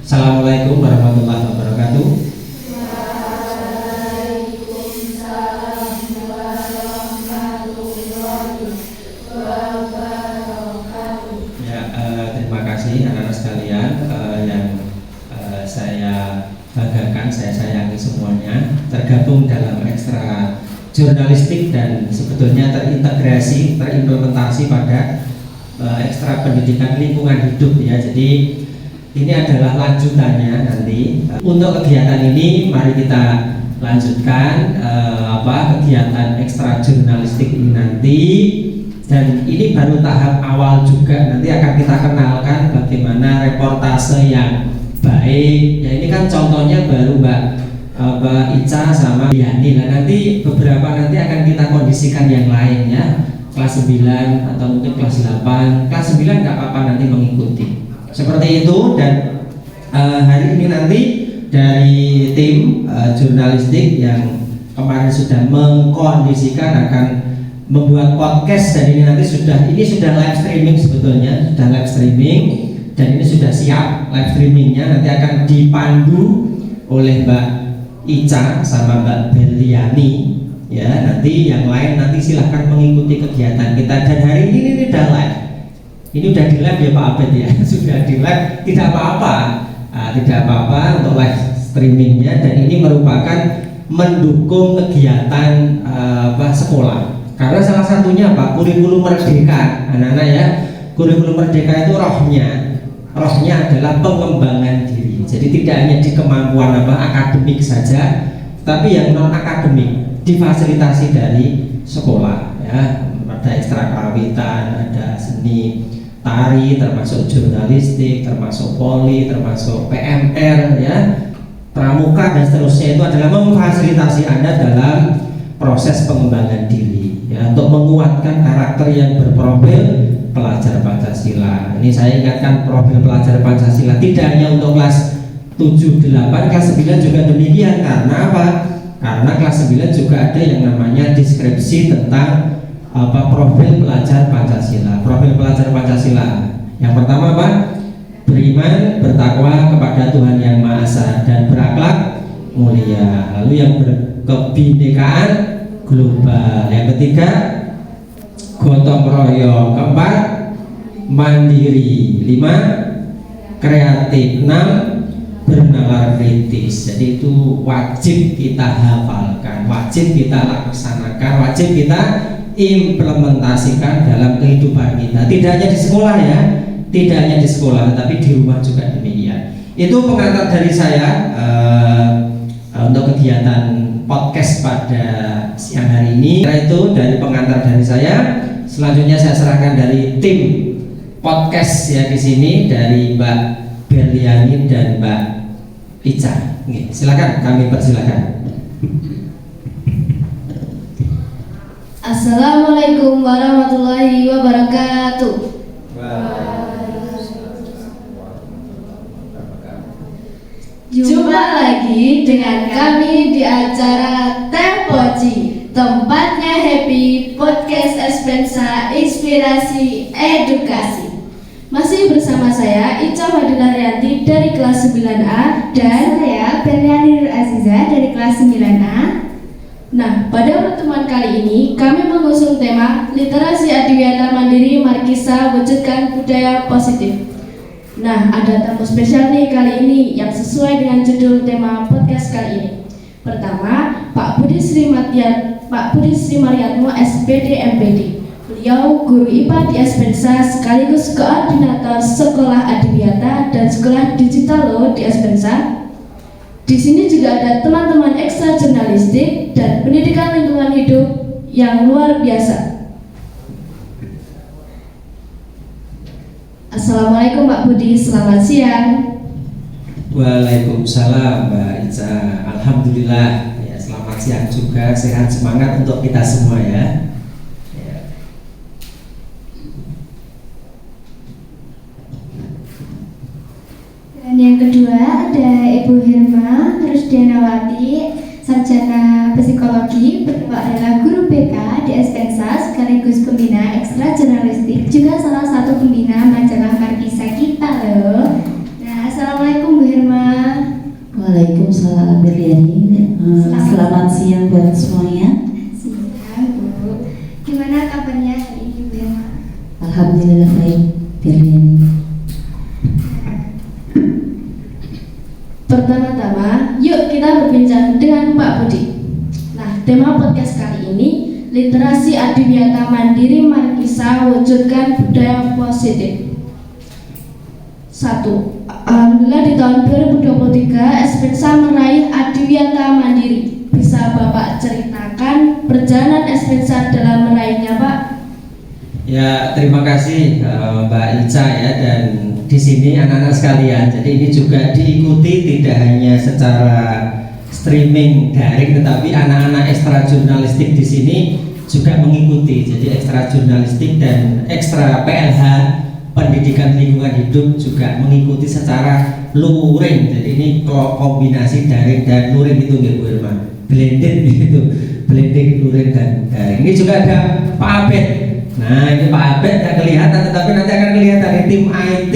Assalamualaikum warahmatullahi wabarakatuh. Waalaikumsalam warahmatullahi wabarakatuh. Ya, terima kasih anak-anak sekalian yang saya banggakan, saya sayangi semuanya, tergabung dalam ekstra jurnalistik dan sebetulnya terintegrasi, terimplementasi pada ekstra pendidikan lingkungan hidup ya. Jadi ini adalah lanjutannya nanti. Untuk kegiatan ini mari kita lanjutkan kegiatan ekstra jurnalistik ini nanti. Dan ini baru tahap awal juga, nanti akan kita kenalkan bagaimana reportase yang baik. Ya ini kan contohnya baru Mbak Ica sama Yani. Nah nanti beberapa nanti akan kita kondisikan yang lain ya, kelas 9 atau mungkin kelas 8. Kelas 9 nggak apa-apa nanti mengikuti. Seperti itu. Dan hari ini nanti dari tim jurnalistik yang kemarin sudah mengkondisikan akan membuat podcast, dan ini nanti sudah live streaming, sebetulnya sudah live streaming dan ini sudah siap live streamingnya. Nanti akan dipandu oleh Mbak Ica sama Mbak Berliani ya. Nanti yang lain nanti silahkan mengikuti kegiatan kita. Dan hari ini udah live, ini udah di live ya Pak Abed ya. Sudah di live, tidak apa-apa, tidak apa-apa untuk live streamingnya. Dan ini merupakan mendukung kegiatan sekolah. Karena salah satunya apa? Kurikulum Merdeka, anak-anak ya. Kurikulum Merdeka itu rohnya adalah pengembangan diri. Jadi tidak hanya di kemampuan akademik saja, tapi yang non akademik difasilitasi dari sekolah ya. Ada ekstra karawitan, ada seni tari, termasuk jurnalistik, termasuk poli, termasuk PMR ya, pramuka dan seterusnya. Itu adalah memfasilitasi Anda dalam proses pengembangan diri ya, untuk menguatkan karakter yang berprofil pelajar Pancasila. Ini saya ingatkan, profil pelajar Pancasila tidak hanya untuk kelas 7, 8, kelas 9 juga demikian. Karena apa? Karena kelas 9 juga ada yang namanya deskripsi tentang profil pelajar Pancasila. Profil pelajar Pancasila yang pertama apa? Beriman, bertakwa kepada Tuhan Yang Maha Esa dan berakhlak mulia. Lalu yang kebinekaan global. Yang ketiga, gotong royong. Keempat, mandiri. 5, kreatif. 6, bernalar kritis. Jadi itu wajib kita hafalkan, wajib kita laksanakan, wajib kita implementasikan dalam kehidupan kita. Tidak hanya di sekolah ya, tidak hanya di sekolah, tetapi di rumah juga demikian. Itu pengantar dari saya untuk kegiatan podcast pada siang hari ini. Karena itu dari pengantar dari saya, selanjutnya saya serahkan dari tim podcast ya di sini, dari Mbak Berliani dan Mbak Ica. Silakan, kami persilakan. Assalamualaikum warahmatullahi wabarakatuh. Jumpa lagi dengan kami di acara Teh Poci, tempatnya happy, podcast Espensa, inspirasi edukasi. Masih bersama saya Ica Fadila Rianti dari kelas 9A dan saya Berliani Nur Aziza dari kelas 9A. Nah, pada pertemuan kali ini kami mengusung tema literasi adiwiyata mandiri, mari kita wujudkan budaya positif. Nah, ada tamu spesial nih kali ini yang sesuai dengan judul tema podcast kali ini. Pertama, Pak Budi Sri Mariatmo, SPD MPD. Beliau guru IPA di Espensa sekaligus koordinator Sekolah Adiwiyata dan Sekolah Digital Law di Espensa. Di sini juga ada teman-teman ekstra jurnalistik dan pendidikan lingkungan hidup yang luar biasa. Assalamualaikum Pak Budi, selamat siang. Waalaikumsalam Mbak Ica. Alhamdulillah ya, selamat siang juga, sehat semangat untuk kita semua ya. Dan yang kedua ada Ibu Hirma Rusdianawati, sarjana psikologi, beliau adalah guru BK di Espensa sekaligus pembina ekstra jurnalistik, juga salah satu pembina majalah Markisa kita loh. Nah, assalamualaikum Bu Hirma. Waalaikumsalam Berliani. Selamat siang buat semuanya. Siang, Bu. Gimana kabarnya hari ini, Bu Irma? Alhamdulillah baik Berliani. Pertama-tama, yuk kita berbincang dengan Pak Budi. Nah, tema podcast kali ini, literasi adiwiyata mandiri Markisa wujudkan budaya positif. 1. Alhamdulillah di tahun 2023 Espensa meraih adiwiyata mandiri. Bisa Bapak ceritakan perjalanan Espensa dalam meraihnya, Pak? Ya, terima kasih Mbak Ica ya, dan di sini anak-anak sekalian. Jadi ini juga diikuti tidak hanya secara streaming daring, tetapi anak-anak ekstra jurnalistik di sini juga mengikuti. Jadi ekstra jurnalistik dan ekstra PLH pendidikan lingkungan hidup juga mengikuti secara luring. Jadi ini kombinasi daring dan luring itu nggak Bu Irma, blended gitu, blending luring dan daring. Ini juga ada Pak Abed. Nah ini Pak Abed nggak kelihatan, tetapi nanti akan kelihatan di tim IT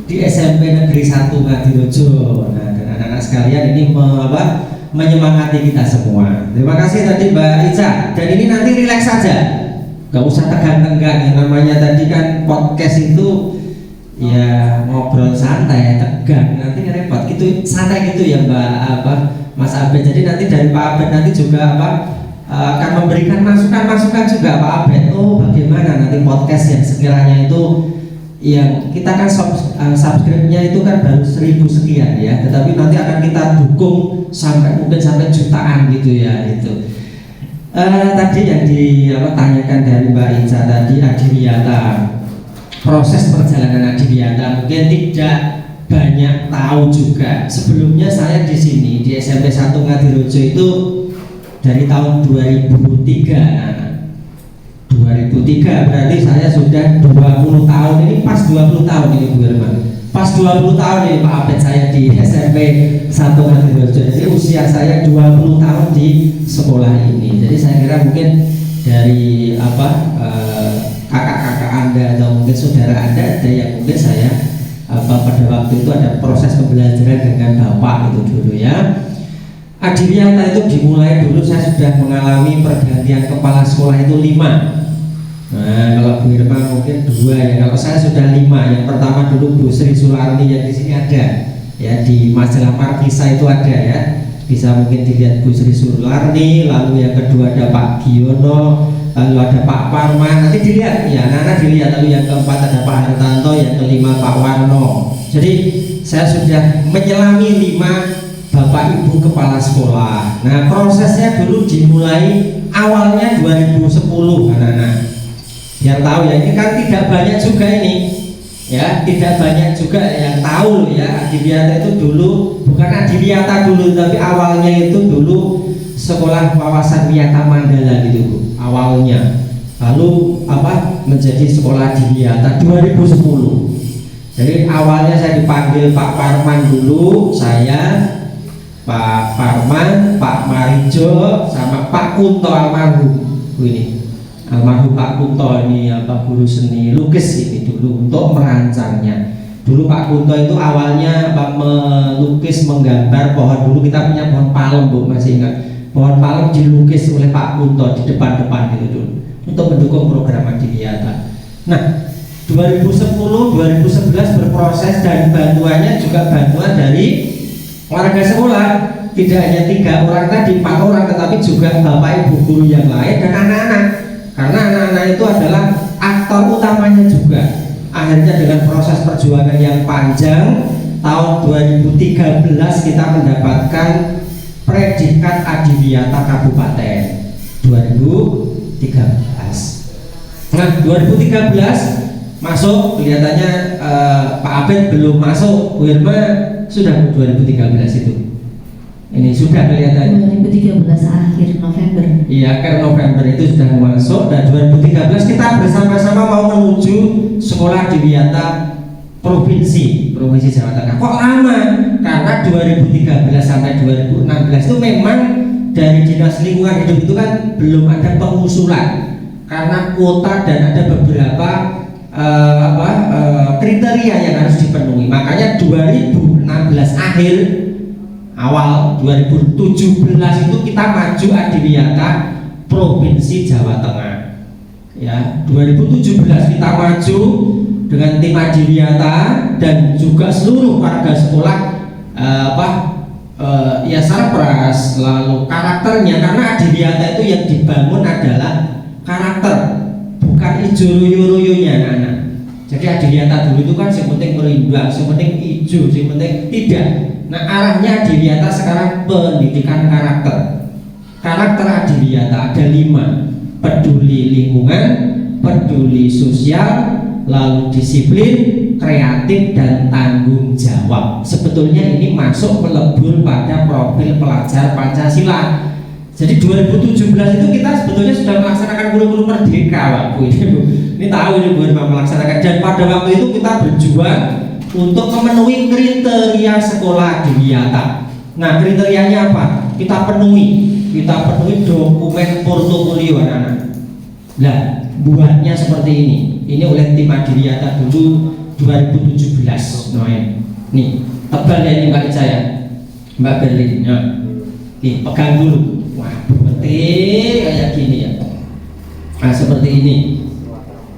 di SMP Negeri 1 Ngadirojo. Nah dan anak-anak sekalian ini menyemangati kita semua. Terima kasih tadi Mbak Ica. Dan ini nanti rileks saja, gak usah tegang-tegang. Yang namanya tadi kan podcast itu ya ngobrol santai, tegang nanti repot. Gitu santai gitu ya Mbak Mas Abed. Jadi nanti dari Pak Abed nanti juga akan memberikan masukan-masukan juga Pak Abed. Oh bagaimana nanti podcast yang sekiranya itu yang kita kan subscribe-nya itu kan baru 1000 sekian ya, tetapi nanti akan kita dukung sampai mungkin sampai jutaan gitu ya itu. Tadi yang ditanyakan dari Mbak Ica tadi adiwiyata, proses perjalanan adiwiyata mungkin tidak banyak tahu juga. Sebelumnya saya di sini di SMP 1 Ngadirojo itu dari tahun 2003. 2003 berarti saya sudah 20 tahun, ini pas 20 tahun ini Bu Irma. Pas 20 tahun ini Pak Abed saya di SMP 1 Ngadirojo. Jadi usia saya 20 tahun di sekolah ini. Jadi saya kira mungkin dari kakak-kakak Anda atau mungkin saudara Anda ada yang mungkin saya pada waktu itu ada proses pembelajaran dengan Bapak itu dulu ya. Adiwiyata itu dimulai dulu saya sudah mengalami pergantian kepala sekolah itu 5. Nah kalau Bu Irma mungkin 2 ya, kalau saya sudah 5. Yang pertama dulu Bu Sri Sularni yang di sini ada ya, di majalah Markisa itu ada ya, bisa mungkin dilihat Bu Sri Sularni. Lalu yang kedua ada Pak Giono, lalu ada Pak Parman, nanti dilihat ya anak-anak dilihat. Lalu yang keempat ada Pak Hartanto, yang kelima Pak Warno. Jadi saya sudah menyelami 5 Bapak Ibu kepala sekolah. Nah prosesnya dulu dimulai awalnya 2010 anak-anak. Biar tahu ya, ini kan tidak banyak juga ini ya, tidak banyak juga yang tahu ya adiwiyata itu dulu bukan adiwiyata dulu, tapi awalnya itu dulu sekolah wawasan wiyata Mandala gitu Bu, awalnya. Lalu menjadi sekolah adiwiyata 2010. Jadi awalnya saya dipanggil Pak Parman dulu, saya Pak Parman, Pak Marijo, sama Pak Kunto almarhum. Ini almarhum Pak Kunto ini guru seni lukis ini dulu untuk merancangnya. Dulu Pak Kunto itu awalnya melukis, menggambar pohon. Dulu kita punya pohon palem Bu, masih ingat? Pohon palem dilukis oleh Pak Kunto di depan-depan gitu dulu untuk mendukung program adiwiyata. Nah 2010-2011 berproses dan bantuannya juga bantuan dari warga sekolah, tidak hanya 3 orang tadi, 4 orang, tetapi juga bapak ibu guru yang lain dan anak-anak. Karena anak-anak itu adalah aktor utamanya juga. Akhirnya dengan proses perjuangan yang panjang, tahun 2013 kita mendapatkan predikat adiwiyata kabupaten 2013. Nah 2013 masuk, kelihatannya Pak Abed belum masuk, Bu Irma sudah 2013 itu. Ini sudah kelihatan 2013 akhir November. Iya, akhir November itu sudah masuk. Dan 2013 kita bersama-sama mau menuju sekolah adiwiyata provinsi Jawa Tengah. Kok lama? Karena 2013 sampai 2016 itu memang dari Dinas Lingkungan Hidup itu kan belum ada pengusulan karena kuota dan ada beberapa kriteria yang harus dipenuhi. Makanya 2016 akhir awal 2017 itu kita maju Adiwiyata Provinsi Jawa Tengah. Ya, 2017 kita maju dengan tim Adiwiyata dan juga seluruh warga sekolah ya sarpras, lalu karakternya, karena Adiwiyata itu yang dibangun adalah karakter, bukan ijo-royo-royonya anak-anak. Jadi Adiwiyata dulu itu kan yang penting merimbang, yang penting ijo, yang penting tidak. Nah, arahnya Adiwiyata sekarang pendidikan karakter. Karakter Adiwiyata ada 5: peduli lingkungan, peduli sosial, lalu disiplin, kreatif, dan tanggung jawab. Sebetulnya ini masuk melebur pada profil pelajar Pancasila. Jadi 2017 itu kita sebetulnya sudah melaksanakan kurikulum merdeka waktu ini, Bu. Ini tahu ini Bu melaksanakan, dan pada waktu itu kita berjuang untuk memenuhi kriteria sekolah Adiwiyata. Nah, kriterianya apa? Kita penuhi dokumen portofolio anak-anak. Nah, buatnya seperti ini. Ini oleh tim Adiwiyata dulu 2017. Nih, tebal ya ini Mbak Ica ya, Mbak Berlin. Nah, nih, pegang dulu. Wah, betul kayak gini ya. Nah, seperti ini.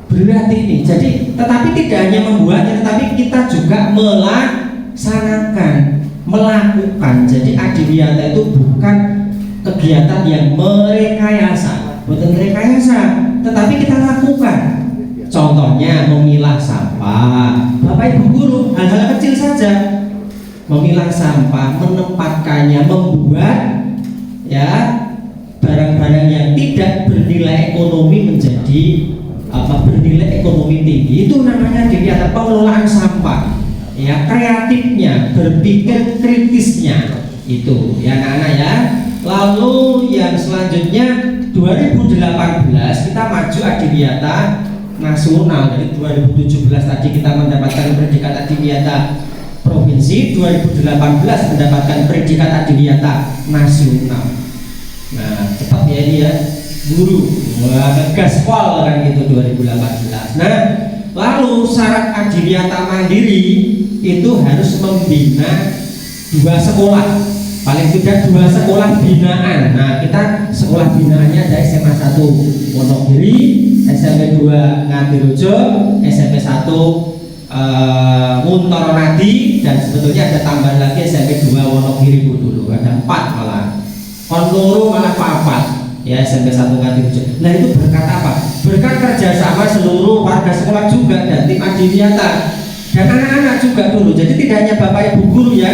Berat ini. Jadi, tetapi tidak hanya membuatnya, tetapi kita juga melaksanakan, melakukan. Jadi Adiwiyata itu bukan kegiatan yang merekayasa, bukan rekayasa, tetapi kita lakukan. Contohnya memilah sampah. Bapak Ibu guru, hal-hal kecil saja. Memilah sampah, menempatkannya, membuat ya barang-barang yang tidak bernilai ekonomi menjadi bernilai ekonomi tinggi. Itu namanya Adiwiyata, pengelolaan sampah. Ya, kreatifnya, berpikir kritisnya itu ya anak-anak ya. Lalu yang selanjutnya 2018 kita maju Adiwiyata nasional. Dari 2017 tadi kita mendapatkan predikat Adiwiyata provinsi, 2018 mendapatkan predikat Adiwiyata nasional. Nah, cepat ya ini ya, guru. Wah, gaspol kan gitu 2018. Nah, lalu syarat Adiwiyata mandiri itu harus membina 2 sekolah, paling tidak 2 sekolah binaan. Nah, kita sekolah binaannya ada SMA 1 Wonogiri, SMP 2 Ngadirejo, SMP 1 Muntoronadi, dan sebetulnya ada tambahan lagi SMP 2 Wonogiri dulu, ada 4 malah. Konloro malah 4 ya, SMP 1 Ngadirejo. Nah, itu berkat apa? Berkat kerjasama seluruh warga sekolah juga dan tim Adiwiyata dan anak-anak juga dulu. Jadi tidak hanya Bapak Ibu guru ya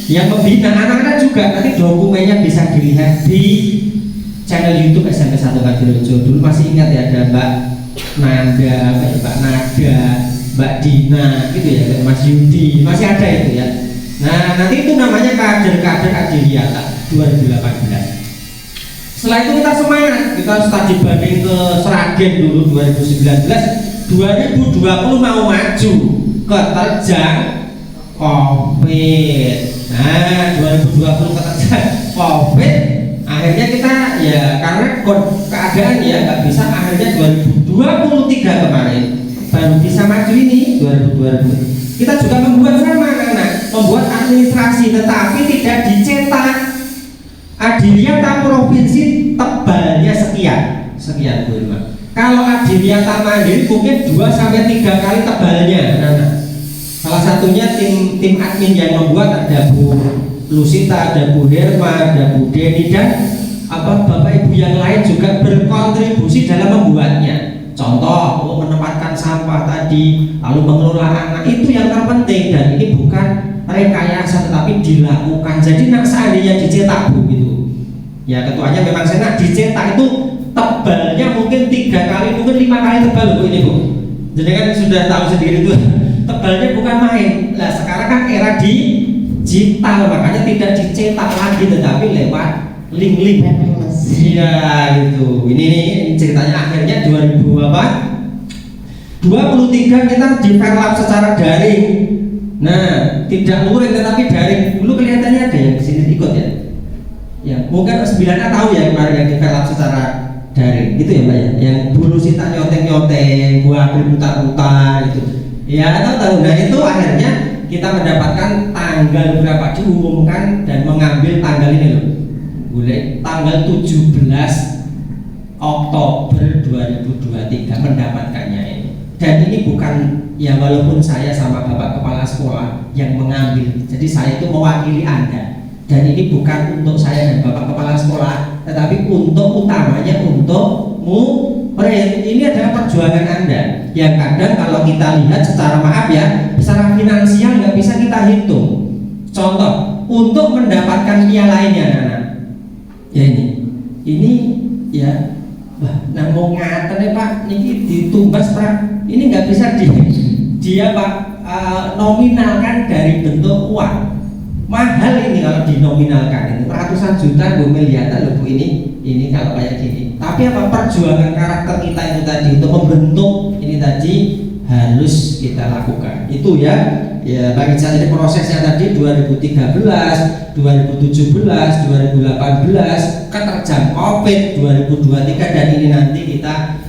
yang membina, anak-anak juga. Nanti dokumennya bisa dilihat di channel YouTube SMP 1 Ngadirejo. Dulu masih ingat ya, ada Mbak Nanda, Mbak Nada, Mbak Dina gitu ya, Mas Yudi, masih ada itu ya. Nah, nanti itu namanya kader-kader Adiwiyata 2018. Setelah itu kita semangat, kita studi banding ke Sragen dulu 2019, 2020 mau maju ke terjang COVID. Nah, 2020 ke terjang COVID, akhirnya kita ya karena keadaan ya nggak bisa, akhirnya 2023 kemarin baru bisa maju ini 2020. Kita juga membuat sama anak-anak, membuat administrasi, tetapi tidak dicetak. Adiwiyata provinsi tebalnya sekian Bu Irma. Kalau Adiwiyata mandiri mungkin 2-3 kali tebalnya. Nah, salah satunya tim admin yang membuat ada Bu Lusita, ada Bu Herma, ada Bu Deni, dan Bapak Ibu yang lain juga berkontribusi dalam membuatnya. Contoh, menempatkan sampah tadi, lalu mengelola anak, itu yang terpenting, dan ini bukan rekayasa tetapi dilakukan. Jadi nak seandainya dicetak Bu gitu ya, ketuanya memang saya dicetak itu tebalnya mungkin 3 kali, mungkin 5 kali tebal Bu ini Bu. Jadi kan sudah tahu sendiri tuh tebalnya bukan main. Nah, sekarang kan era digital, makanya tidak dicetak lagi tetapi lewat link-link. Iya gitu. Ini ceritanya akhirnya 2023 kita develop secara daring. Nah, tidak luring tetapi daring. Dulu kelihatannya ada yang kesini ikut ya. Ya, mungkin 9A tahu ya kemarin yang develop secara daring, gitu ya Mbak ya. Yang dulu nyoteng-nyoteng, buah putar-putar gitu. Ya, tahu. Nah, itu akhirnya kita mendapatkan tanggal berapa diumumkan dan mengambil tanggal ini loh. Boleh tanggal 17 Oktober 2023 mendapatkannya ini. Dan ini bukan ya, walaupun saya sama Bapak Kepala Sekolah yang mengambil, jadi saya itu mewakili Anda. Dan ini bukan untuk saya dan Bapak Kepala Sekolah, tetapi untuk utamanya untukmu. Ini adalah perjuangan Anda yang kadang kalau kita lihat secara maaf ya, secara finansial nggak bisa kita hitung. Contoh, untuk mendapatkan piala ini anak-anak, ya ini ya, nah mau ngaten ya Pak, ini ditumbas Pak, ini nggak bisa dia Pak nominalkan dari bentuk uang. Mahal ini kalau dinominalkan, ini ratusan juta, miliaran loh Bu ini kalau kayak gini. Tapi apa perjuangan karakter kita itu tadi untuk membentuk ini tadi harus kita lakukan. Itu ya bagi saya ini prosesnya tadi 2013, 2017, 2018, keterjang COVID 2023 dan ini nanti kita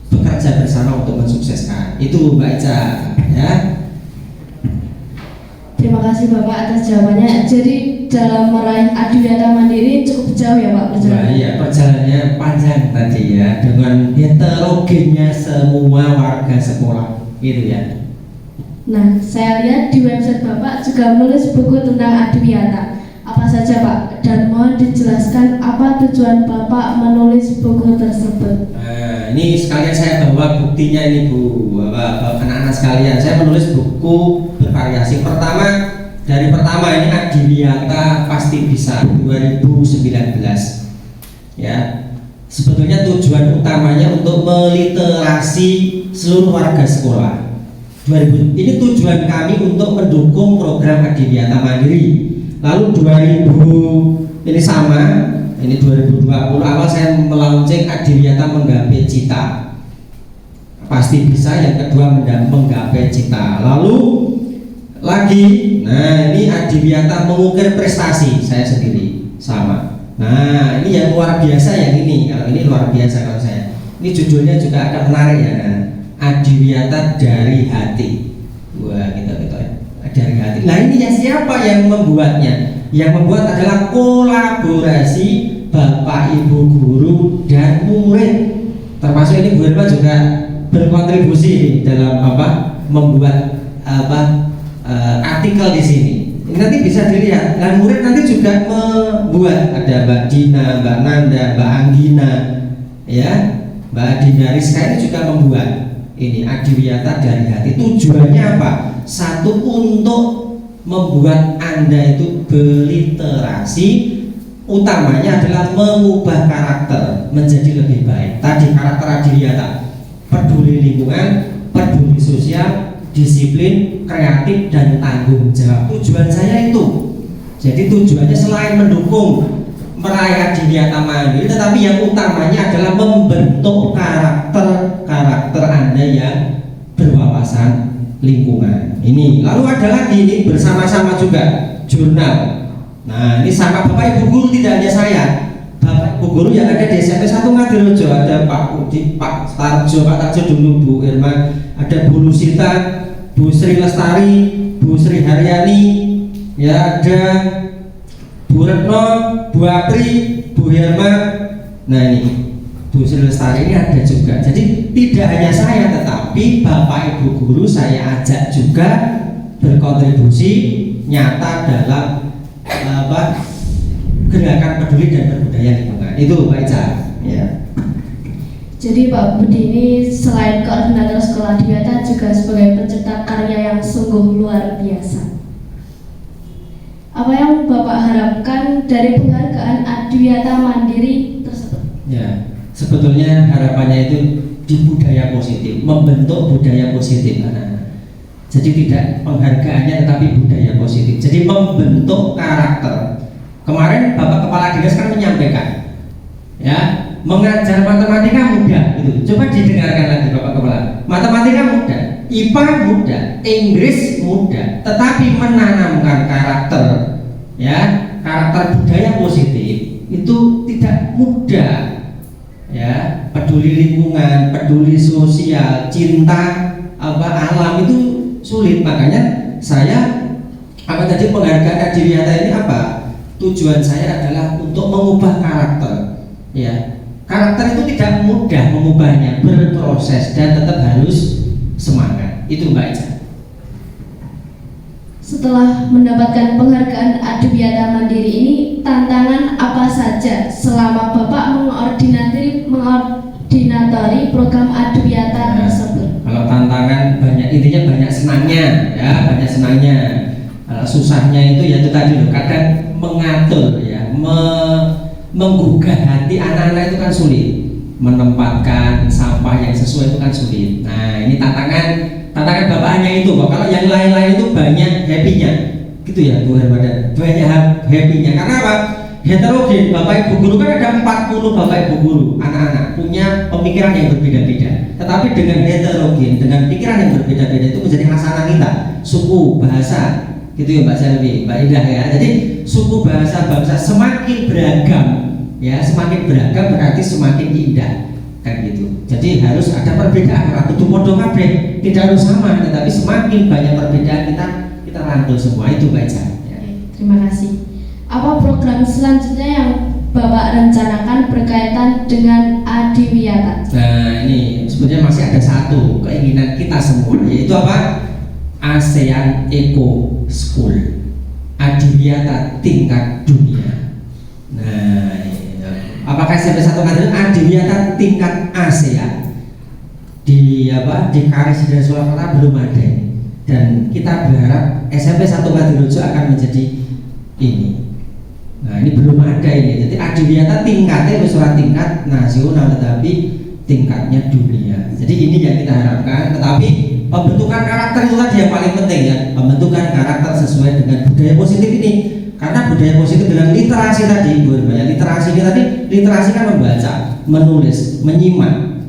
bekerja bersama untuk mensukseskan. Itu Mbak Ica ya. Terima kasih Bapak atas jawabannya. Jadi dalam meraih Adiwiyata Mandiri cukup jauh ya Pak perjalanan? Iya, perjalanannya panjang tadi ya, dengan heterogennya semua warga sekolah gitu ya. Nah, saya lihat di website Bapak juga menulis buku tentang Adiwiyata. Apa saja Pak? Dan mohon dijelaskan apa tujuan Bapak menulis buku tersebut. Nah, ini sekalian saya bawa buktinya ini Bu, anak-anak sekalian. Saya menulis buku bervariasi. Dari pertama ini Adiwiyata Pasti Bisa 2019. Ya. Sebetulnya tujuan utamanya untuk meliterasi seluruh warga sekolah. Ini tujuan kami untuk mendukung program Adiwiyata Mandiri. Lalu 2000 ini sama, ini 2020 awal saya melaunching Adiwiyata Menggapai Cita. Pasti Bisa, yang kedua Menggapai Cita. Lalu lagi, nah ini Adiwiyata Mengukir Prestasi, saya sendiri sama. Nah ini yang luar biasa yang ini, kalau ini luar biasa kalau saya. Ini judulnya juga agak menarik ya, nah, Adiwiyata Dari Hati. Wah gitu ya, dari hati. Nah ini ya siapa yang membuatnya? Yang membuat adalah kolaborasi Bapak Ibu guru dan murid. Termasuk ini Bu Irma juga berkontribusi dalam membuat artikel di sini. Ini nanti bisa dilihat. Dan murid nanti juga membuat, ada Mbak Dina, Mbak Nanda, Mbak Anggina, ya, Mbak Dina Rizka ini juga membuat ini Adiwiyata Dari Hati. Tujuannya apa? Satu, untuk membuat Anda itu berliterasi, utamanya adalah mengubah karakter menjadi lebih baik. Tadi karakter Adiwiyata, peduli lingkungan, peduli sosial, disiplin, kreatif, dan tanggung jawab. Tujuan saya itu. Jadi tujuannya selain mendukung meraih Adiwiyata Mandiri, tetapi yang utamanya adalah membentuk karakter Anda yang berwawasan lingkungan. Ini lalu ada lagi ini bersama-sama juga jurnal. Nah ini sama Bapak Ibu guru, tidak hanya saya, Bapak Ibu guru yang ada di SMP 1 Ngadirejo, ada Pak Udi, Pak Tarjo, Pak Tarjo dulu, Bu Irma, ada Bu Lusita, Bu Sri Lestari, Bu Sri Haryani, ya ada Bu Retno, Bu Apri, Bu Herma. Nah ini Bu Sri Lestari ini ada juga. Jadi tidak hanya saya, tetapi Bapak Ibu guru saya ajak juga berkontribusi nyata dalam gerakan peduli dan berbudaya lingkungan. Itu Pak Ica. Ya. Jadi Pak Budi ini selain koordinator sekolah Adiwiyata juga sebagai pencetak karya yang sungguh luar biasa. Apa yang Bapak harapkan dari penghargaan Adiwiyata Mandiri tersebut? Ya. Sebetulnya harapannya itu di budaya positif, membentuk budaya positif anak-anak. Jadi tidak penghargaannya tetapi budaya positif. Jadi membentuk karakter. Kemarin Bapak Kepala Dinas kan menyampaikan, ya, mengajar matematika mudah. Gitu. Coba didengarkan lagi Bapak Kepala. Matematika mudah, IPA mudah, Inggris mudah, tetapi menanamkan karakter, ya, karakter budaya positif itu tidak mudah. Ya, peduli lingkungan, peduli sosial, cinta alam itu sulit. Makanya saya apa tadi penghargaan Adiwiyata ini apa? Tujuan saya adalah untuk mengubah karakter, ya. Karakter itu tidak mudah mengubahnya, berproses dan tetap harus semangat. Itu Mbak Ica. Setelah mendapatkan penghargaan Adiwiyata Mandiri ini, tantangan apa saja selama Bapak mengordinatori program Adiwiyata tersebut? Kalau tantangan banyak, intinya banyak senangnya, ya, banyak senangnya. Kalau susahnya itu ya itu tadi loh, kadang mengatur, ya, menggugah hati anak-anak itu kan sulit, menempatkan sampah yang sesuai itu kan sulit. Nah ini tantangan Bapak hanya itu kok. Kalau yang lain-lain itu banyak happy-nya, gitu ya Bu Hermada, banyak happy-nya. Karena apa? Heterogen. Bapak Ibu guru kan ada 40 Bapak Ibu guru, anak-anak punya pemikiran yang berbeda-beda. Tetapi dengan heterogen, dengan pikiran yang berbeda-beda itu menjadi hasanah kita, suku, bahasa, gitu ya Mbak Selvi, Mbak Indah ya. Jadi suku, bahasa, bangsa semakin beragam, ya, semakin beragam berarti semakin indah, kan gitu. Jadi harus ada perbedaan, kudu podo kabeh, tidak harus sama, tetapi semakin banyak perbedaan kita rangkul semua. Itu Mbak Ica. Ya. Terima kasih. Apa program selanjutnya yang Bapak rencanakan berkaitan dengan Adiwiyata? Nah ini sebenarnya masih ada satu keinginan kita semua, yaitu apa? ASEAN Eco School, Adiwiyata tingkat dunia. Nah, apakah SMP 1 Ngadirejo Adiwiyata tingkat ASEAN di Karis dan Surakarta belum ada, dan kita berharap SMP 1 Ngadirejo akan menjadi ini. Nah ini belum ada ini. Jadi Adiwiyata tingkatnya bukan tingkat nasional, tetapi tingkatnya dunia. Jadi ini yang kita harapkan. Tetapi pembentukan karakter itu tadi yang paling penting, ya, pembentukan karakter sesuai dengan budaya positif ini. Karena budaya positif dengan literasi tadi, literasi ini tadi, literasi kan membaca, menulis, menyimak.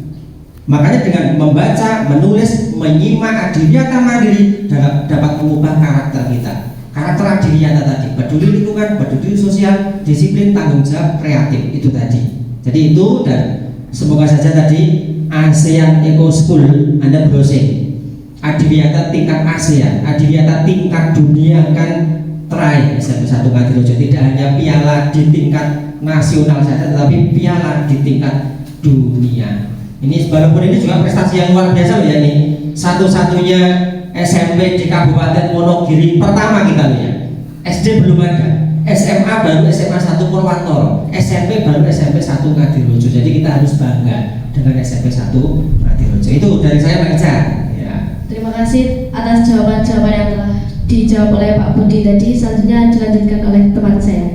Makanya dengan membaca, menulis, menyimak Adiwiyata Mandiri dapat mengubah karakter kita. Karakter Adiwiyata tadi, peduli lingkungan, peduli sosial, disiplin, tanggung jawab, kreatif, itu tadi. Jadi itu, dan semoga saja tadi ASEAN Eco School Anda browsing Adiwiyata tingkat ASEAN, Adiwiyata tingkat dunia kan teraih SMP 1 Ngadirejo, tidak hanya piala di tingkat nasional saja, tetapi piala di tingkat dunia. Ini walaupun ini juga prestasi yang luar biasa loh ya, ini satu-satunya SMP di Kabupaten Wonogiri pertama kita loh ya. SD belum ada, SMA baru SMA 1 Purwantoro, SMP baru SMP 1 Ngadirejo. Jadi kita harus bangga dengan SMP 1 Ngadirejo. Itu dari saya Pak Ica. Ya. Terima kasih atas jawaban-jawaban yang telah dijawab oleh Pak Budi tadi. Selanjutnya dilanjutkan oleh teman saya.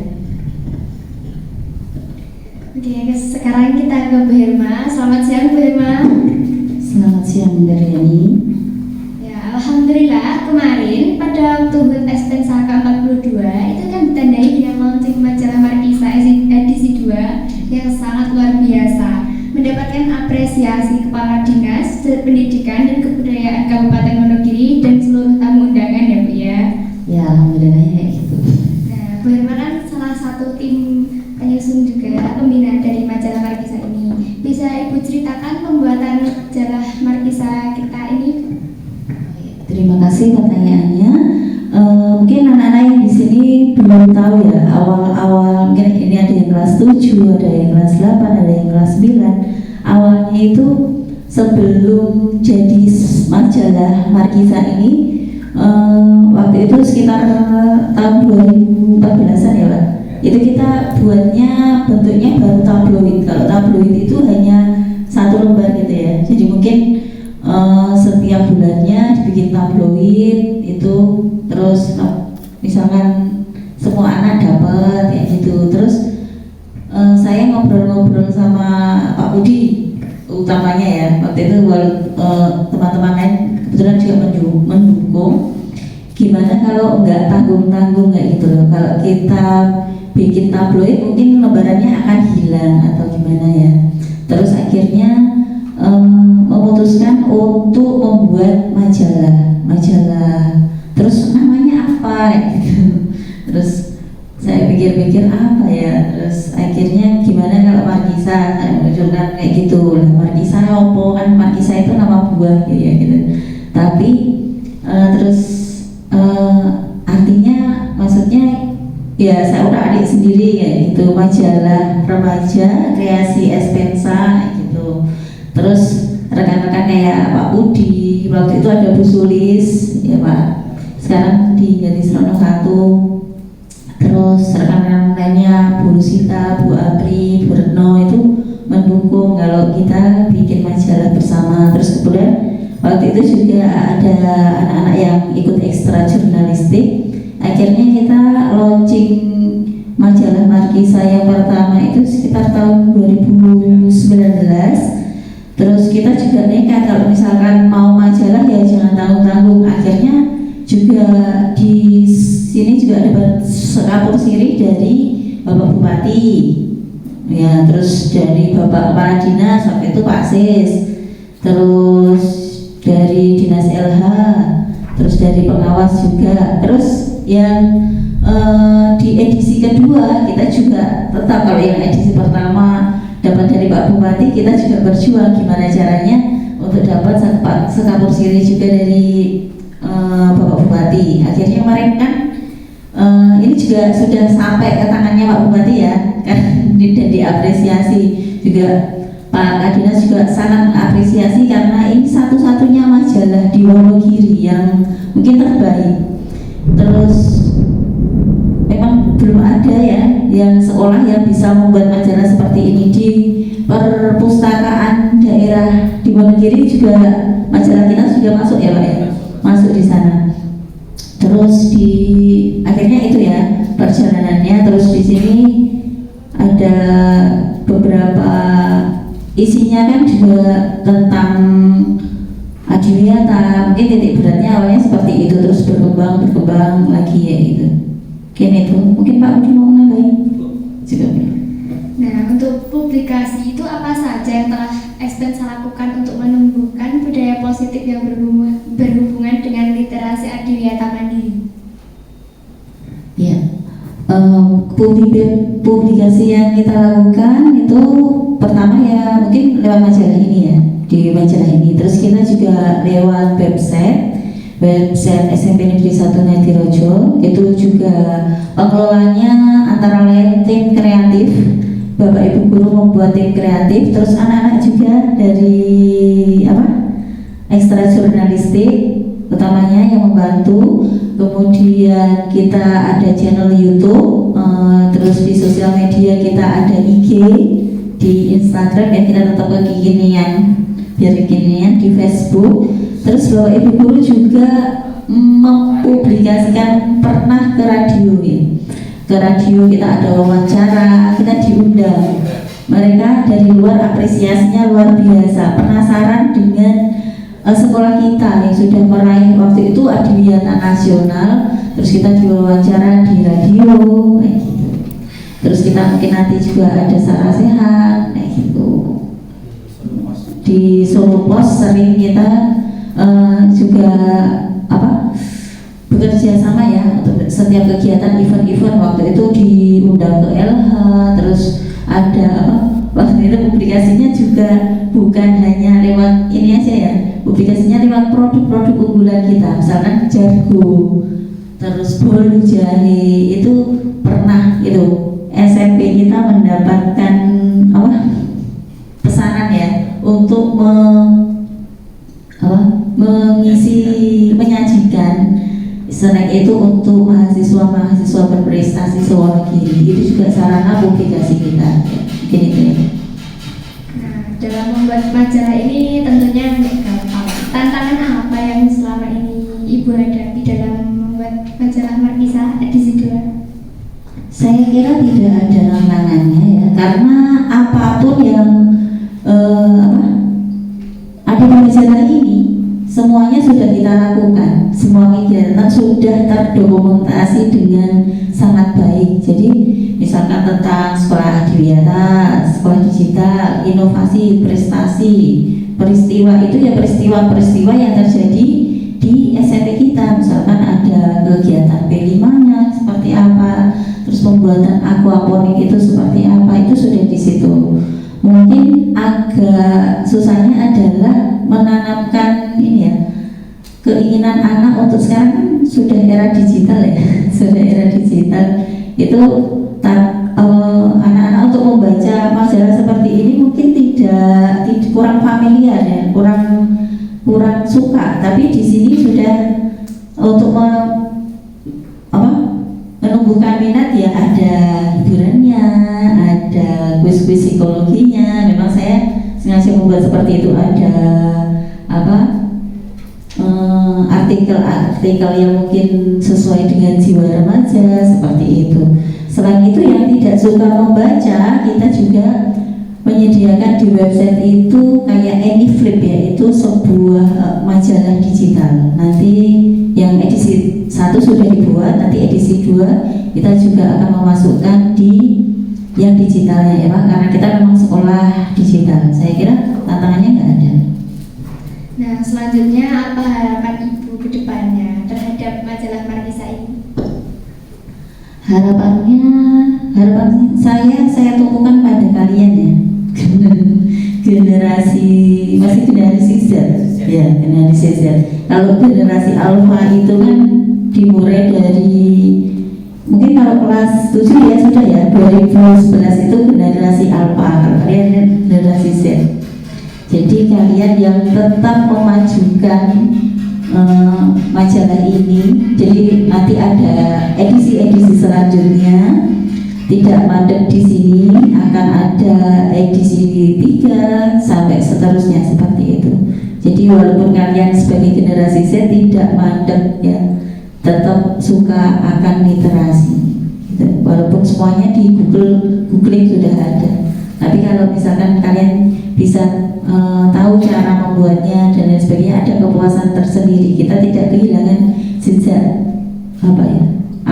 Oke, sekarang kita ke Bu Herma. Selamat siang Bu Herma. Selamat siang Berliani. Alhamdulillah kemarin pada waktu HUT Expensa ke-42 itu kan ditandai dengan launching majalah Markisa edisi 2 yang sangat luar biasa, mendapatkan apresiasi Kepala Dinas Pendidikan dan Kebudayaan Kabupaten Wonogiri dan seluruh tamu undangan ya Bu ya. Ya alhamdulillah kayak gitu. Nah Bu Herma kan salah satu tim penyusun juga pembina dari majalah Markisa ini. Bisa Ibu ceritakan pembuatan majalah Markisa kita ini? Terima kasih pertanyaannya. Mungkin anak-anak yang di sini belum tahu ya, awal-awal mungkin ini ada yang kelas 7, ada yang kelas 8, ada yang kelas 9. Awalnya itu sebelum jadi majalah Markisa ini, waktu itu sekitar tahun 2014-an ya Pak. Itu kita buatnya bentuknya baru tabloid. Kalau tabloid itu hanya satu lembar gitu ya. Jadi mungkin setiap bulannya dibikin tabloid itu, terus misalkan semua anak dapat kayak gitu. Terus saya ngobrol-ngobrol sama Pak Budi utamanya ya, waktu itu teman-teman lain kebetulan juga mendukung. Gimana kalau nggak tanggung-tanggung kayak gitu loh, kalau kita bikin tabloid mungkin lembarannya akan hilang atau gimana ya. Terus akhirnya memutuskan untuk membuat majalah, terus namanya apa gitu. Terus saya pikir-pikir apa ya, terus akhirnya gimana kalau Markisa, saya menunjukkan kayak gitu. Markisa opo kan, Markisa itu nama buah gitu ya gitu. Tapi terus Artinya maksudnya ya saya udah adik sendiri ya gitu, majalah remaja kreasi Espensa gitu. Terus rekan-rekan kayak Pak Budi, waktu itu ada Bu Sulis ya Pak, sekarang di Gadis Rono 1. Terus rekan-rekan lainnya Bu Rusita, Bu Apri, Bu Retno itu mendukung kalau kita bikin majalah bersama. Terus kemudian waktu itu juga ada anak-anak yang ikut ekstra jurnalistik. Akhirnya kita launching majalah Markisa yang pertama itu sekitar tahun 2019. Terus kita juga nekat kalau misalkan mau majalah ya jangan tanggung-tanggung. Akhirnya juga di sini juga ada sekapur siri dari Bapak Bupati, ya, terus dari Bapak Kepala Dinas waktu itu Pak Sis, terus dari Dinas LH, terus dari pengawas juga. Terus yang di edisi kedua kita juga tetap, kalau yang edisi pertama dapat dari Pak Bupati, kita juga berjuang gimana caranya untuk dapat sekapur siri juga dari Bapak Bupati. Akhirnya kemarin kan ini juga sudah sampai ke tangannya Pak Bupati ya kan, dan diapresiasi juga. Pak Kadinas juga sangat mengapresiasi karena ini satu-satunya majalah di Wonogiri yang mungkin terbaik. Terus memang belum ada ya yang sekolah yang bisa membuat majalah seperti ini. Di perpustakaan daerah di Wonogiri juga majalah kita sudah masuk ya Pak ya, masuk di sana. Terus di akhirnya itu ya perjalanannya. Terus di sini ada beberapa isinya kan juga tentang adiwiyata. Mungkin titik beratnya awalnya seperti itu, terus berkembang lagi ya gitu. Mungkin itu. Mungkin Pak Budi mau nambahin juga. Nah, untuk publikasi itu apa saja yang telah Espensa lakukan untuk menumbuhkan budaya positif yang berhubungan dengan literasi adiwiyata mandiri? Ya, publikasi yang kita lakukan itu pertama ya mungkin lewat majalah ini ya, di majalah ini. Terus kita juga lewat website SMP Negeri 1 Ngadirojo. Itu juga pengelolanya antara lain tim kreatif, Bapak Ibu guru membuat tim kreatif, terus anak-anak juga dari ekstra jurnalistik utamanya yang membantu. Kemudian kita ada channel YouTube, terus di sosial media kita ada IG, di Instagram ya kita tetap kekinian, biar kekinian di Facebook. Terus Bapak Ibu guru juga mempublikasikan pernah ke radio ya. Ke radio kita ada wawancara, kita diundang. Mereka dari luar apresiasinya luar biasa, penasaran dengan sekolah kita yang sudah meraih waktu itu adiwiyata nasional. Terus kita diwawancara di radio kayak gitu. Terus kita mungkin nanti juga ada Sarah Sehat kayak gitu. Di Solo Pos sering kita juga bekerja sama ya untuk setiap kegiatan event-event. Waktu itu diundang ke LH, terus ada waktu itu publikasinya juga bukan hanya lewat ini aja ya, publikasinya lewat produk-produk unggulan kita, misalkan jago, terus bolu jahe. Itu pernah itu SMP kita mendapatkan pesanan ya untuk mengisi, menyajikan snack itu untuk mahasiswa berprestasi se-Wonogiri. Itu juga sarana publikasi kita. Gini. Nah, dalam membuat majalah ini tentunya nggak gampang. Tantangan apa yang selama ini Ibu hadapi dalam membuat majalah Markisa edisi 2? Saya kira tidak ada tantangannya ya, karena apapun yang ada di majalah ini semuanya sudah kita lakukan, semua kegiatan sudah terdokumentasi dengan sangat baik. Jadi misalkan tentang sekolah adiwiyata, sekolah digital, inovasi, prestasi, peristiwa itu ya peristiwa-peristiwa yang terjadi di SMP kita. Misalkan ada kegiatan P5-nya seperti apa, terus pembuatan aquaponik itu seperti apa, itu sudah di situ. Mungkin agak susahnya adalah menanamkan ini ya, keinginan anak untuk sekarang kan sudah era digital ya, sudah era digital itu anak-anak untuk membaca majalah seperti ini mungkin tidak kurang familiar ya, kurang suka. Tapi di sini sudah untuk menumbuhkan minat ya, ada hiburannya, ada kuis-kuis psikologinya. Memang saya sengaja membuat seperti itu, ada artikel-artikel yang mungkin sesuai dengan jiwa remaja seperti itu. Selain itu yang tidak suka membaca, kita juga menyediakan di website itu kayak AnyFlip ya, itu sebuah majalah digital. Nanti yang edisi 1 sudah dibuat, nanti edisi 2 kita juga akan memasukkan di yang digitalnya ya Pak, karena kita memang sekolah digital. Saya kira tantangannya nggak ada. Nah, selanjutnya apa harapan Ibu ke depannya terhadap majalah Markisa ini? Harapan saya tumpukan pada kalian ya. Generasi Z ya, generasi Z. Kalau generasi Alpha itu kan dimulai dari mungkin kalau kelas 7 ya sudah ya, 2011 itu generasi Alpha, kalian generasi Z. Jadi kalian yang tetap memajukan majalah ini, jadi nanti ada edisi-edisi selanjutnya, tidak mandek di sini, akan ada edisi 3 sampai seterusnya seperti itu. Jadi walaupun kalian sebagai generasi Z tidak mandek ya, tetap suka akan literasi gitu. Walaupun semuanya di googling sudah ada, tapi kalau misalkan kalian bisa tahu cara membuatnya dan lain sebagainya, ada kepuasan tersendiri. Kita tidak kehilangan jejak apa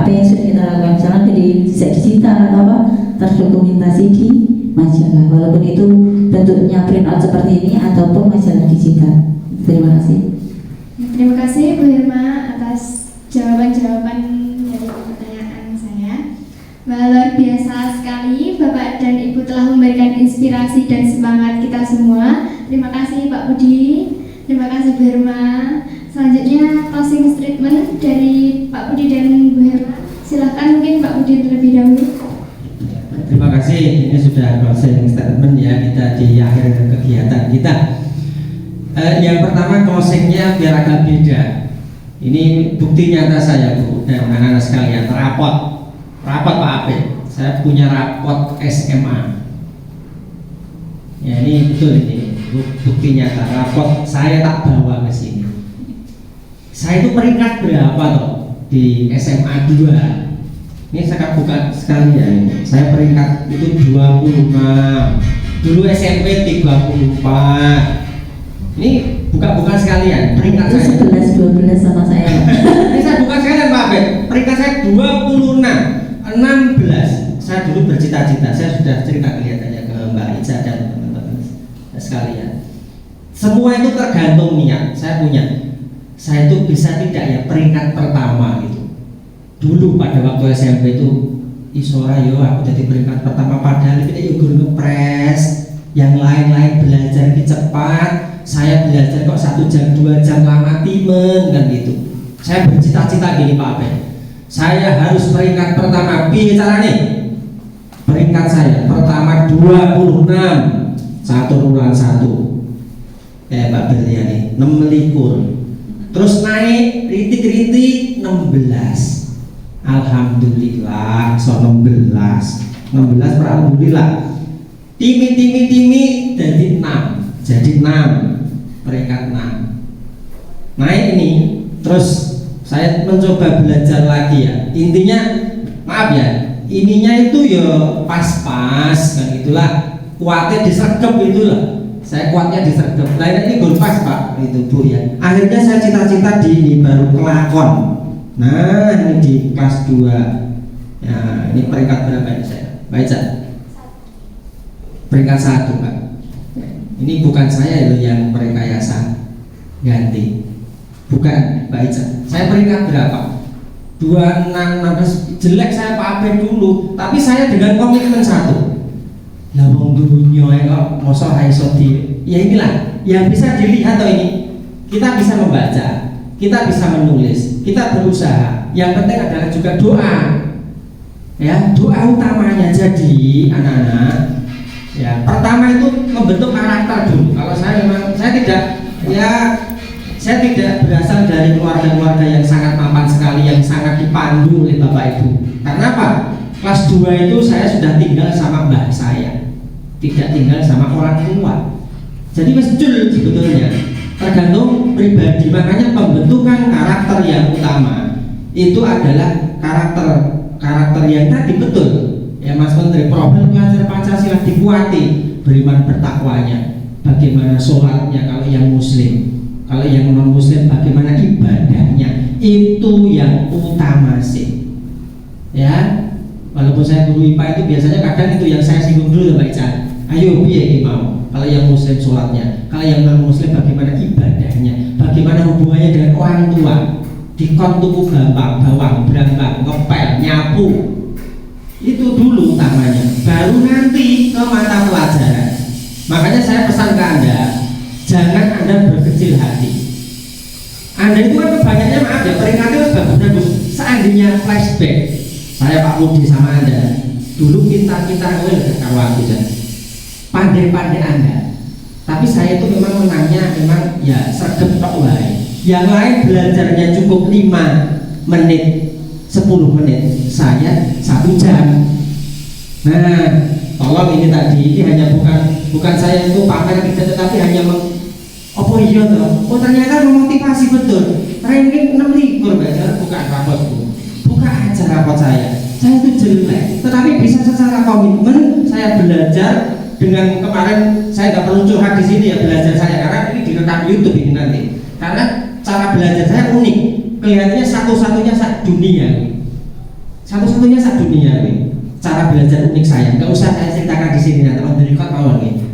yang sudah kita lakukan, misalnya dari jejak digital atau terdokumentasi di majalah, walaupun itu bentuknya print out seperti ini ataupun majalah digital. Terima kasih. Terima kasih Bu Irma atas jawaban-jawaban dari pertanyaan saya. Luar biasa sekali Bapak dan Ibu telah memberikan inspirasi dan semangat kita semua. Terima kasih Pak Budi, terima kasih Bu Irma. Selanjutnya closing statement dari Pak Budi dan Bu Irma. Silahkan mungkin Pak Budi terlebih dahulu. Terima kasih, ini sudah closing statement ya kita di akhir kegiatan kita. Yang pertama closingnya biar agak beda. Ini bukti nyata saya Bu dan anak-anak sekalian, rapot Pak Apit. Saya punya rapot SMA. Ya ini betul, ini bukti nyata, rapot saya tak bawa ke sini. Saya itu peringkat berapa toh di SMA 2? Ini saya buka sekali ya. Saya peringkat itu 26. Dulu SMP 34. Ini buka sekalian peringkat itu saya 11-12 sama saya. Ini saya buka sekalian Pak Abed. Peringkat saya 26, 16. Saya dulu bercita-cita, saya sudah cerita kelihatannya ke Mbak Ica dan teman-teman sekalian. Semua itu tergantung niat. Saya itu bisa tidak ya peringkat pertama gitu. Dulu pada waktu SMP itu isora yo aku jadi peringkat pertama, padahal kita yo guru ngepres, yang lain-lain belajar lebih cepat. Saya belajar kok 1 jam 2 jam lama timen kan gitu. Saya bercita-cita gini Pak Abed, saya harus peringkat pertama. Piye caranya? Peringkat saya pertama 26, 1 ulang 1 Pak Berliani 6 terus naik ritik-ritik 16. Alhamdulillah so 16 alhamdulillah. Timi jadi 6 peringkat 6 naik ini. Terus saya mencoba belajar lagi ya, intinya maaf ya, ininya itu ya pas-pas kan itulah, kuatnya disergap itulah, saya kuatnya disergap. Nah ini gur pas Pak itu Bu ya. Akhirnya saya cita-cita di ini baru kelakon. Nah ini di kelas 2 ya, ini peringkat berapa ini saya baca? Peringkat 1 Pak. Ini bukan saya yang merekayasa ganti, bukan Mbak Ica. Saya peringkat berapa? 26, 16. Jelek saya Pak Abed dulu, tapi saya dengan komitmen 1. Lah wong dunya kok mosok ra iso di. Ya inilah yang bisa dilihat toh ini. Kita bisa membaca. kita bisa menulis, kita berusaha. Yang penting adalah juga doa. Ya, doa utamanya. Jadi anak-anak, ya pertama itu membentuk karakter dulu. Kalau saya tidak berasal dari keluarga-keluarga yang sangat mapan sekali, yang sangat dipandu oleh Bapak Ibu. Karena apa? Kelas 2 itu saya sudah tinggal sama mbah saya, tidak tinggal sama orang tua. Jadi mesjul sebetulnya, tergantung pribadi. Makanya pembentukan karakter yang utama itu adalah karakter yang tadi betul. Ya Mas Menteri, problem belajar Pancasila dikuati, beriman bertakwanya, bagaimana sholatnya kalau yang muslim, kalau yang non muslim bagaimana ibadahnya, itu yang utama sih. Ya, walaupun saya guru IPA itu biasanya kadang itu yang saya singgung dulu Mbak Ica. Ayo piye mau? Kalau yang muslim sholatnya, kalau yang non muslim bagaimana ibadahnya, bagaimana hubungannya dengan orang tua, dikon tuku gampang, bawang, berambang, ngepel, nyapu, itu dulu utamanya, baru nanti ke mata pelajaran. Makanya saya pesan ke Anda, jangan Anda berkecil hati. Anda itu kan kebanyakannya, maaf ya, peringkatnya bagus-bagus. Seandainya flashback, saya Pak Budi sama Anda, dulu pintar-pintar kalau aku pandai-pandai Anda. Tapi saya itu memang menangnya memang ya sergap tok wae. Yang lain belajarnya cukup 5 menit, 10 menit, saya 1 jam. Nah, tolong ini tadi, ini hanya bukan saya itu pamer kita, tetapi hanya oh iya toh, oh ternyata memotivasi betul. Ranking 6 baca, bukan rapotku, buka aja rapot saya itu jelek, tetapi bisa secara komitmen saya belajar. Dengan kemarin saya nggak perlu curhat di sini ya belajar saya, karena ini direkam YouTube ini nanti. Karena cara belajar saya unik, kelihatannya satu-satunya dunia, cara belajar unik saya. Nggak usah saya ceritakan di sini, nanti on the record mau nih.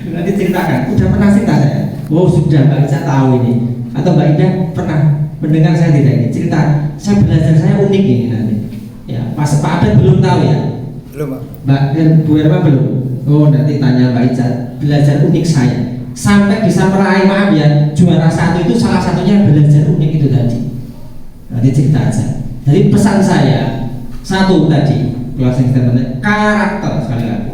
Nanti ceritakan. Udah pernah cerita saya? Wow sudah, Mbak Ica tahu ini. Atau Mbak Ida pernah mendengar saya tidak ini cerita? Saya belajar saya unik ini nanti. Ya, Pak Abed belum tahu ya? Belum Mbak. Bu Irma belum. Oh nanti tanya Mbak Ica, belajar unik saya sampai bisa meraih, maaf ya, juara 1 itu salah satunya belajar unik itu tadi. Nanti cerita aja. Jadi pesan saya satu tadi, closing statement, karakter sekali lagi.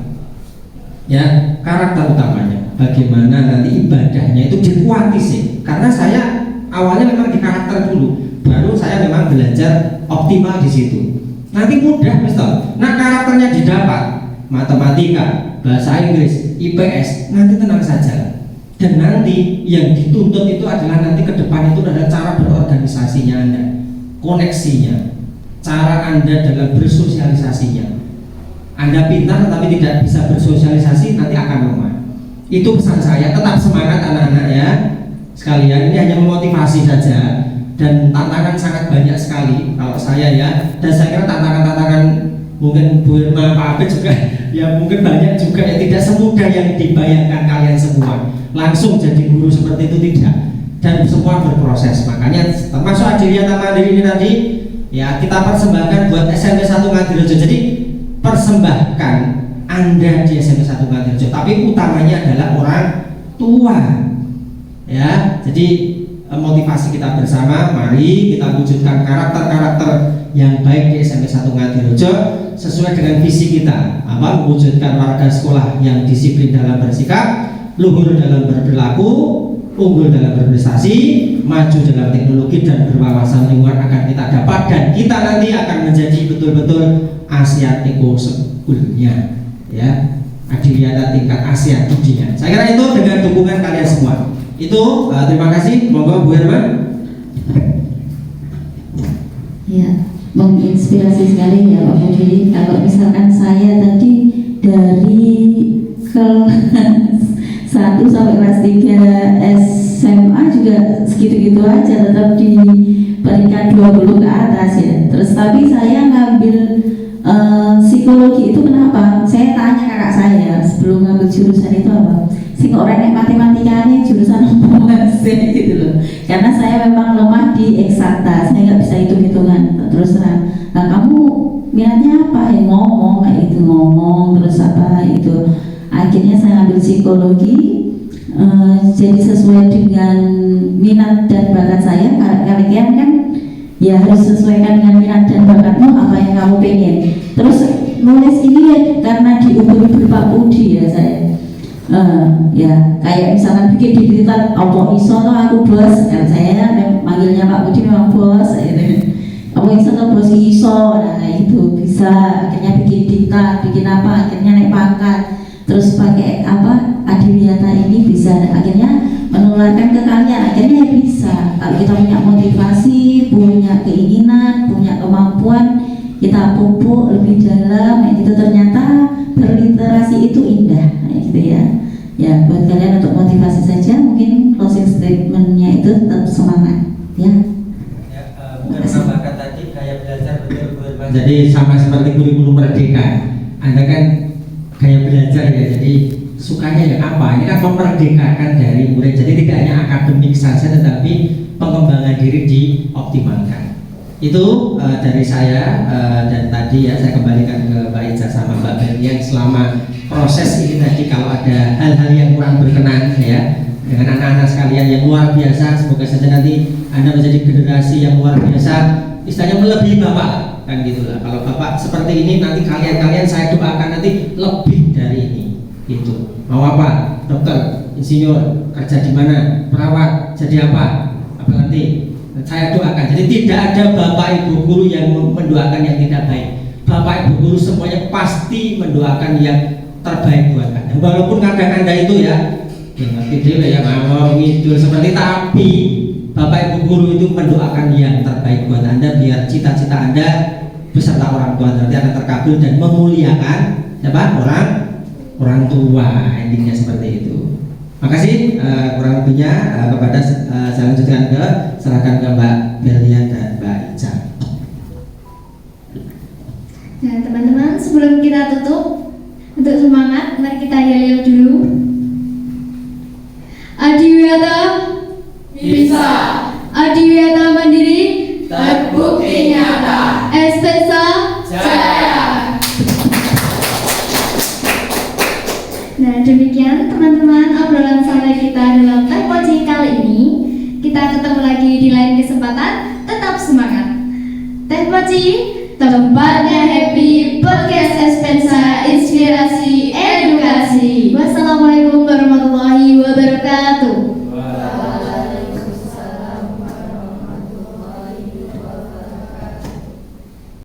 Ya, karakter utamanya. Bagaimana nanti ibadahnya itu dikuati sih. Karena saya awalnya memang di karakter dulu, baru saya memang belajar optimal di situ. Nanti mudah, Mister. Nah karakternya didapat, matematika, bahasa Inggris, IPS, nanti tenang saja. Dan nanti yang dituntut itu adalah nanti ke depan itu adalah cara berorganisasinya Anda, koneksinya, cara Anda dalam bersosialisasinya. Anda pintar tetapi tidak bisa bersosialisasi, nanti akan lemah. Itu pesan saya, tetap semangat anak-anak ya. Sekalian ini hanya memotivasi saja, dan tantangan sangat banyak sekali kalau saya ya. Dan saya kira tantangan-tantangan mungkin Bu Irma, Pak Abed juga ya mungkin banyak juga ya, tidak semudah yang dibayangkan kalian semua langsung jadi guru seperti itu, tidak, dan semua berproses. Makanya termasuk Adiriata Mandiri ini tadi ya kita persembahkan buat SMP 1 Ngadirejo. Jadi persembahkan Anda di SMP 1 Ngadirejo, tapi utamanya adalah orang tua ya. Jadi motivasi kita bersama, mari kita wujudkan karakter-karakter yang baik di SMP 1 Ngadirejo sesuai dengan visi kita, mewujudkan warga sekolah yang disiplin dalam bersikap, luhur dalam berperilaku, unggul dalam berprestasi, maju dalam teknologi, dan berwawasan lingkungan akan kita dapat, dan kita nanti akan menjadi betul-betul Asia Eco School-nya ya, Adiriata tingkat Asia dunia. Saya kira itu dengan dukungan kalian semua. Itu terima kasih. Monggo Bu Irma. Ya, menginspirasi sekali ya Pak Budi. Kalau misalkan saya tadi dari kelas 1 sampai kelas 3 SMA juga segitu-gitu aja, tetap di peringkat 20 ke atas ya. Terus tapi saya ngambil psikologi itu kenapa? Saya tanya kakak saya sebelum ngambil jurusan itu apa? Sing orang yang matematika ini jurusan apa sih gitu loh. Karena saya memang lemah di eksakta, saya nggak bisa hitung-hitungan terus terang. Nah kamu minatnya apa? Ya ngomong kayak itu, ngomong terus apa itu. Akhirnya saya ambil psikologi, jadi sesuai dengan minat dan bakat saya. Kalian kan ya harus sesuaikan dengan minat dan bakatmu, apa yang kamu pengen. Terus nulis ini ya karena diukur Pak Budi ya saya. Ya kayak misalkan bikin di Twitter, apa iso toh aku bos, kan saya manggilnya Pak Budi memang bos. Apa iso toh bos iso, nah itu bisa. Akhirnya bikin diktat, bikin apa, akhirnya naik pangkat. Terus pakai apa Adiwiyata ini bisa, akhirnya menularkan ke kalian, akhirnya bisa. Kalau kita punya motivasi, punya keinginan, punya kemampuan, kita pupuk lebih dalam, itu ternyata berliterasi itu indah, gitu ya. Ya buat kalian untuk motivasi saja, mungkin closing statementnya itu tetap semangat, ya. Bukan menambahkan tadi gaya belajar betul. Jadi sama seperti kurikulum merdeka, Anda kan gaya belajar ya, jadi sukanya ya apa? Ini kan memerdekakan dari murid. Jadi tidak hanya akademik saja, tetapi pengembangan diri dioptimalkan. Itu dari saya, dan tadi ya saya kembalikan ke Mbak Ica sama Mbak Berlian. Selama proses ini tadi kalau ada hal-hal yang kurang berkenan ya dengan anak-anak sekalian yang luar biasa, semoga saja nanti Anda menjadi generasi yang luar biasa, istilahnya melebihi Bapak kan gitulah. Kalau Bapak seperti ini, nanti kalian saya doakan nanti lebih dari ini. Itu mau apa? Dokter, insinyur, kerja di mana? Perawat, jadi apa nanti? Saya doakan. Jadi tidak ada Bapak Ibu guru yang mendoakan yang tidak baik. Bapak Ibu guru semuanya pasti mendoakan yang terbaik buat Anda. Walaupun kadang Anda itu ya ngerti dia ya ngawur ngidul seperti, tapi Bapak Ibu guru itu mendoakan yang terbaik buat Anda biar cita-cita Anda beserta orang tua nanti akan terkabul dan memuliakan siapa? Orang tua. Endingnya seperti itu. Makasih kurang lebihnya kepada saya lanjutkan ke serahkan ke Mbak Berlian dan Mbak Ica. Nah teman-teman, sebelum kita tutup, untuk semangat mari kita yel-yel dulu. Adiwiyata Bisa. Adiwiyata mandiri, Terbukti nyata. Espensa Jaya. Nah demikian teman-teman obrolan santai kita dalam Teh Poci kali ini. Kita ketemu lagi di lain kesempatan. Tetap semangat. Teh Poci, tempatnya happy, podcast Espensa, inspirasi